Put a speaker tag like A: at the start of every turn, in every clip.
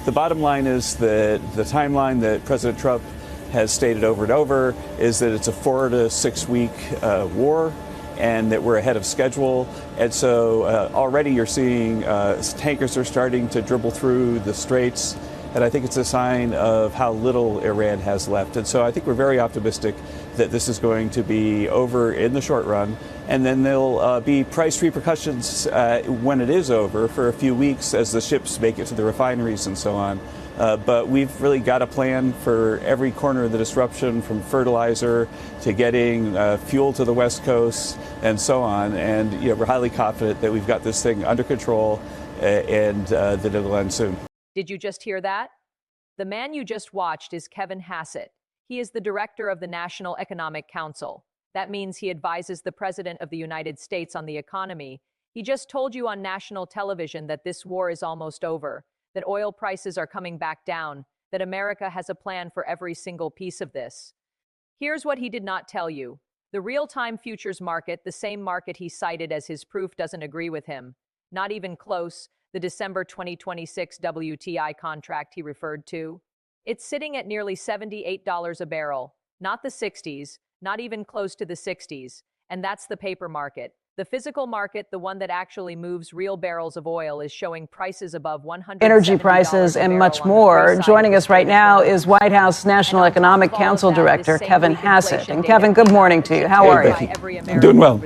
A: The bottom line is that the timeline that President Trump has stated over and over is that it's a 4 to 6 week war, and that we're ahead of schedule. And so already you're seeing tankers are starting to dribble through the straits. And I think it's a sign of how little Iran has left. And so I think we're very optimistic that this is going to be over in the short run. And then there'll be price repercussions when it is over for a few weeks as the ships make it to the refineries and so on. But we've really got a plan for every corner of the disruption, from fertilizer to getting fuel to the West Coast and so on. And we're highly confident that we've got this thing under control and that it'll end soon.
B: Did you just hear that? The man you just watched is Kevin Hassett. He is the director of the National Economic Council. That means he advises the President of the United States on the economy. He just told you on national television that this war is almost over, that oil prices are coming back down, that America has a plan for every single piece of this. Here's what he did not tell you. The real-time futures market, the same market he cited as his proof, doesn't agree with him. Not even close. The December 2026 WTI contract he referred to, it's sitting at nearly $78 a barrel, not the 60s, not even close to the 60s, and that's the paper market. The physical market, the one that actually moves real barrels of oil, is showing prices above $170
C: energy prices and much more. Joining us right now is White House National Economic Council Director Kevin Hassett. And Kevin, good morning to you. How are you?
A: I'm doing well.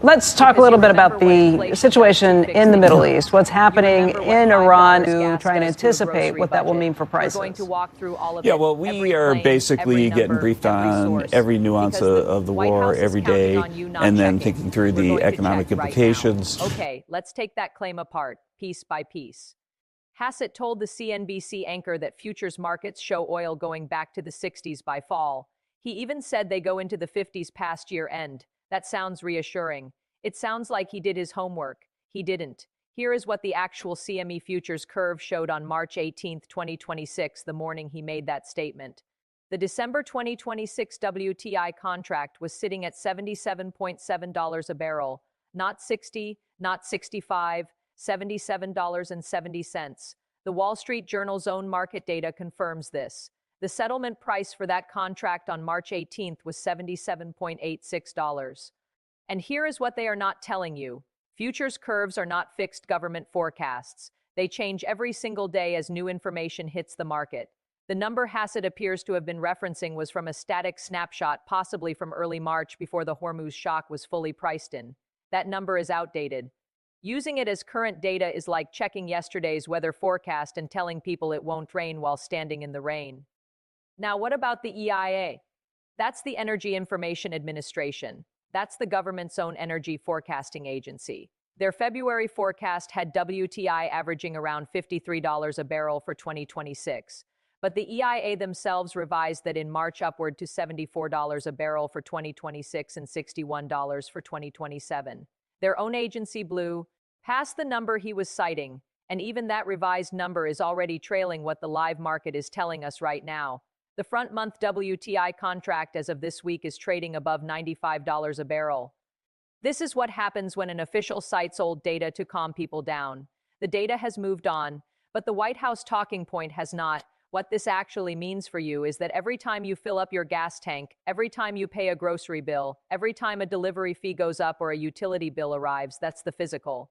C: Let's talk a little bit about the situation in the Middle East. What's happening in Iran to try and anticipate what that will mean for prices.
A: Yeah, well, we are basically getting briefed on every nuance of the war every day, and then thinking through the economic implications.
B: Okay, let's take that claim apart, piece by piece. Hassett told the CNBC anchor that futures markets show oil going back to the 60s by fall. He even said they go into the 50s past year end. That sounds reassuring. It sounds like he did his homework. He didn't. Here is what the actual CME futures curve showed on March 18, 2026, the morning he made that statement. The December 2026 WTI contract was sitting at $77.7 a barrel, not 60, not 65, $77.70. The Wall Street Journal's own market data confirms this. The settlement price for that contract on March 18th was $77.86. And here is what they are not telling you. Futures curves are not fixed government forecasts. They change every single day as new information hits the market. The number Hassett appears to have been referencing was from a static snapshot, possibly from early March before the Hormuz shock was fully priced in. That number is outdated. Using it as current data is like checking yesterday's weather forecast and telling people it won't rain while standing in the rain. Now, what about the EIA? That's the Energy Information Administration. That's the government's own energy forecasting agency. Their February forecast had WTI averaging around $53 a barrel for 2026. But the EIA themselves revised that in March upward to $74 a barrel for 2026 and $61 for 2027. Their own agency blew past the number he was citing, and even that revised number is already trailing what the live market is telling us right now. The front-month WTI contract as of this week is trading above $95 a barrel. This is what happens when an official cites old data to calm people down. The data has moved on, but the White House talking point has not. What this actually means for you is that every time you fill up your gas tank, every time you pay a grocery bill, every time a delivery fee goes up or a utility bill arrives, that's the physical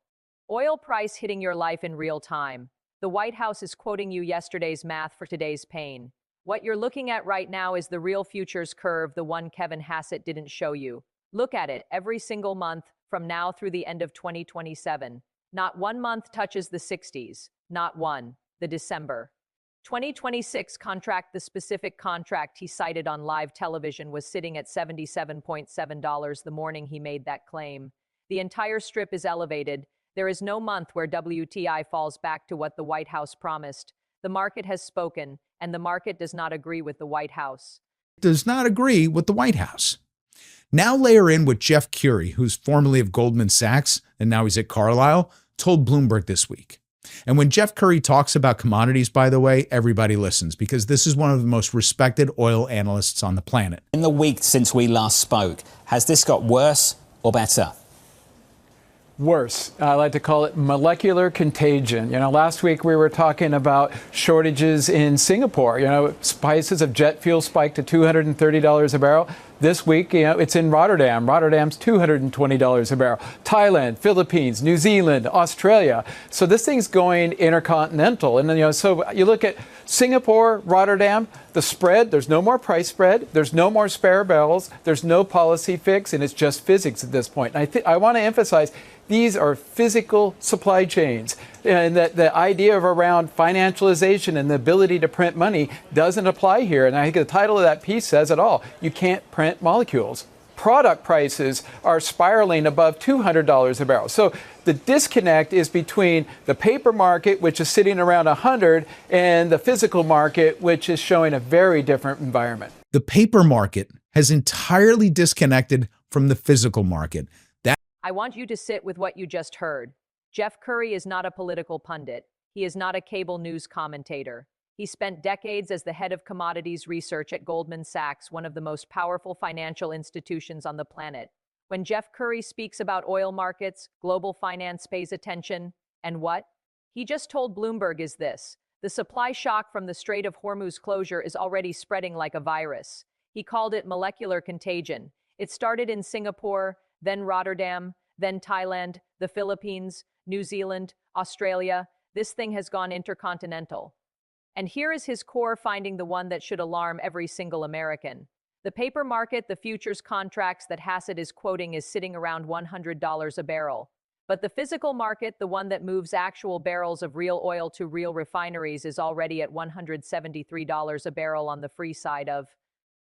B: oil price hitting your life in real time. The White House is quoting you yesterday's math for today's pain. What you're looking at right now is the real futures curve, the one Kevin Hassett didn't show you. Look at it every single month from now through the end of 2027. Not one month touches the 60s. Not one. The December 2026 contract, the specific contract he cited on live television, was sitting at $77.7 the morning he made that claim. The entire strip is elevated. There is no month where WTI falls back to what the White House promised. The market has spoken, and the market does not agree with the White House.
D: Does not agree with the White House. Now layer in what Jeff Curie, who's formerly of Goldman Sachs and now he's at Carlyle, told Bloomberg this week. And when Jeff Curie talks about commodities, by the way, everybody listens, because this is one of the most respected oil analysts on the planet.
E: In the week since we last spoke, has this got worse or better? worse. I like to call it molecular contagion. Last week we were talking about shortages in Singapore. Prices of jet fuel spiked to $230 a barrel. This week, it's in Rotterdam. Rotterdam's $220 a barrel. Thailand, Philippines, New Zealand, Australia. So this thing's going intercontinental. And, so you look at Singapore, Rotterdam, the spread, there's no more price spread. There's no more spare barrels. There's no policy fix, and it's just physics at this point. And I want to emphasize, these are physical supply chains, and that the idea of around financialization and the ability to print money doesn't apply here. And I think the title of that piece says it all. You can't print molecules. Product prices are spiraling above $200 a barrel. So the disconnect is between the paper market, which is sitting around 100, and the physical market, which is showing a very different environment.
D: The paper market has entirely disconnected from the physical market.
B: I want you to sit with what you just heard. Jeff Curry is not a political pundit. He is not a cable news commentator. He spent decades as the head of commodities research at Goldman Sachs, one of the most powerful financial institutions on the planet. When Jeff Curry speaks about oil markets, global finance pays attention. And what he just told Bloomberg is this: the supply shock from the Strait of Hormuz closure is already spreading like a virus. He called it molecular contagion. It started in Singapore, then Rotterdam, then Thailand, the Philippines, New Zealand, Australia. This thing has gone intercontinental. And here is his core finding, the one that should alarm every single American. The paper market, the futures contracts that Hassett is quoting, is sitting around $100 a barrel. But the physical market, the one that moves actual barrels of real oil to real refineries, is already at $173 a barrel on the free side of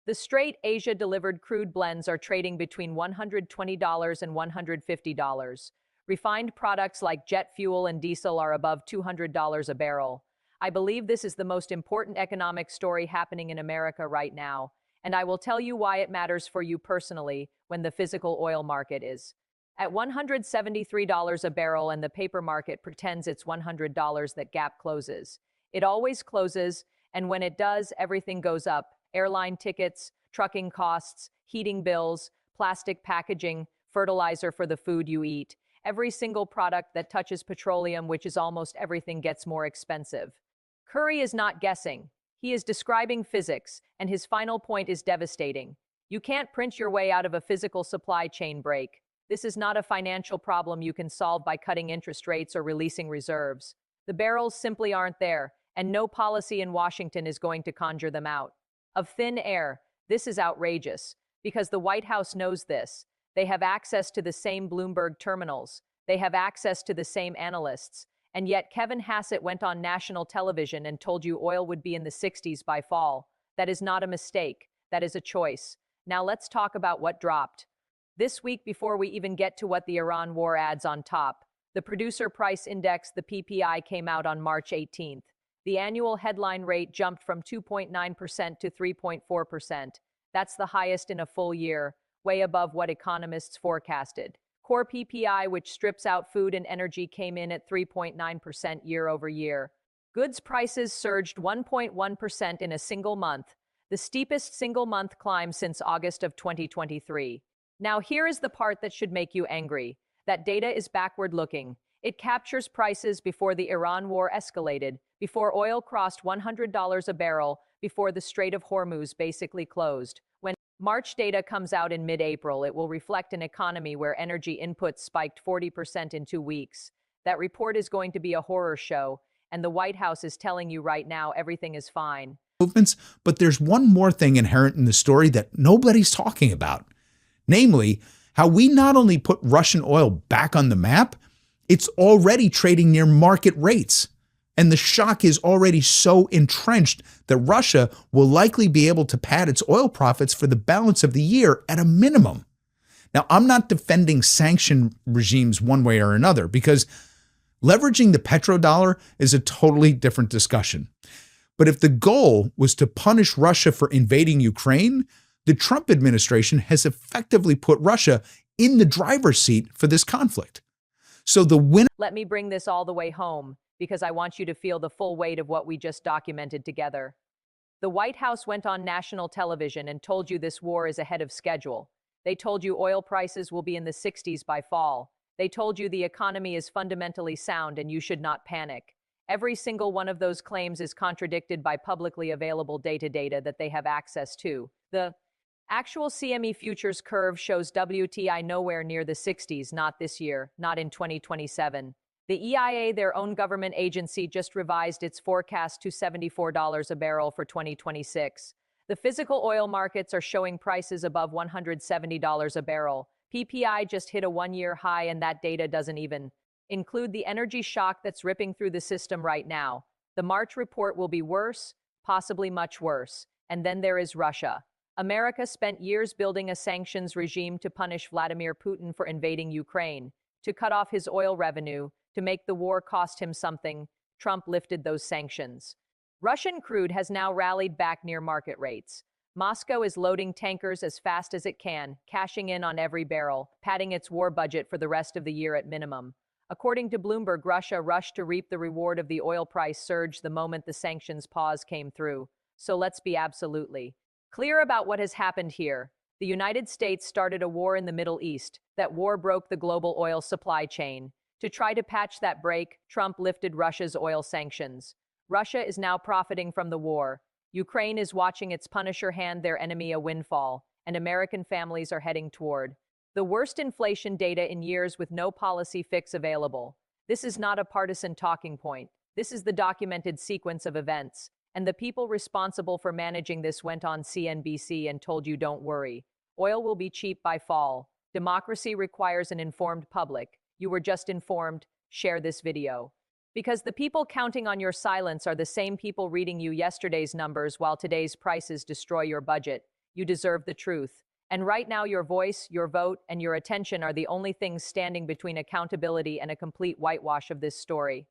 B: the Strait. Asia-delivered crude blends are trading between $120 and $150. Refined products like jet fuel and diesel are above $200 a barrel. I believe this is the most important economic story happening in America right now, and I will tell you why it matters for you personally when the physical oil market is at $173 a barrel and the paper market pretends it's $100. That gap closes. It always closes, and when it does, everything goes up. Airline tickets, trucking costs, heating bills, plastic packaging, fertilizer for the food you eat. Every single product that touches petroleum, which is almost everything, gets more expensive. Curry is not guessing. He is describing physics, and his final point is devastating. You can't print your way out of a physical supply chain break. This is not a financial problem you can solve by cutting interest rates or releasing reserves. The barrels simply aren't there, and no policy in Washington is going to conjure them out of thin air. This is outrageous, because the White House knows this. They have access to the same Bloomberg terminals. They have access to the same analysts. And yet Kevin Hassett went on national television and told you oil would be in the 60s by fall. That is not a mistake. That is a choice. Now let's talk about what dropped. This week, before we even get to what the Iran war adds on top, the Producer Price Index, the PPI, came out on March 18th. The annual headline rate jumped from 2.9% to 3.4%. That's the highest in a full year, way above what economists forecasted. Core PPI, which strips out food and energy, came in at 3.9% year over year. Goods prices surged 1.1% in a single month, the steepest single-month climb since August of 2023. Now, here is the part that should make you angry. That data is backward-looking. It captures prices before the Iran war escalated, before oil crossed $100 a barrel, before the Strait of Hormuz basically closed. When March data comes out in mid-April, it will reflect an economy where energy inputs spiked 40% in 2 weeks. That report is going to be a horror show, and the White House is telling you right now everything is fine.
D: Movements, but there's one more thing inherent in the story that nobody's talking about. Namely, how we not only put Russian oil back on the map, it's already trading near market rates. And the shock is already so entrenched that Russia will likely be able to pad its oil profits for the balance of the year at a minimum. Now, I'm not defending sanction regimes one way or another, because leveraging the petrodollar is a totally different discussion. But if the goal was to punish Russia for invading Ukraine, the Trump administration has effectively put Russia in the driver's seat for this conflict. So the winner—
B: Let me bring this all the way home, because I want you to feel the full weight of what we just documented together. The White House went on national television and told you this war is ahead of schedule. They told you oil prices will be in the 60s by fall. They told you the economy is fundamentally sound and you should not panic. Every single one of those claims is contradicted by publicly available data that they have access to. The actual CME futures curve shows WTI nowhere near the 60s, not this year, not in 2027. The EIA, their own government agency, just revised its forecast to $74 a barrel for 2026. The physical oil markets are showing prices above $170 a barrel. PPI just hit a one-year high, and that data doesn't even include the energy shock that's ripping through the system right now. The March report will be worse, possibly much worse. And then there is Russia. America spent years building a sanctions regime to punish Vladimir Putin for invading Ukraine, to cut off his oil revenue, to make the war cost him something. Trump lifted those sanctions. Russian crude has now rallied back near market rates. Moscow is loading tankers as fast as it can, cashing in on every barrel, padding its war budget for the rest of the year at minimum. According to Bloomberg, Russia rushed to reap the reward of the oil price surge the moment the sanctions pause came through. So let's be absolutely clear about what has happened here. The United States started a war in the Middle East. That war broke the global oil supply chain. To try to patch that break, Trump lifted Russia's oil sanctions. Russia is now profiting from the war. Ukraine is watching its punisher hand their enemy a windfall, and American families are heading toward the worst inflation data in years with no policy fix available. This is not a partisan talking point. This is the documented sequence of events. And the people responsible for managing this went on CNBC and told you don't worry. Oil will be cheap by fall. Democracy requires an informed public. You were just informed. Share this video. Because the people counting on your silence are the same people reading you yesterday's numbers while today's prices destroy your budget. You deserve the truth. And right now your voice, your vote, and your attention are the only things standing between accountability and a complete whitewash of this story.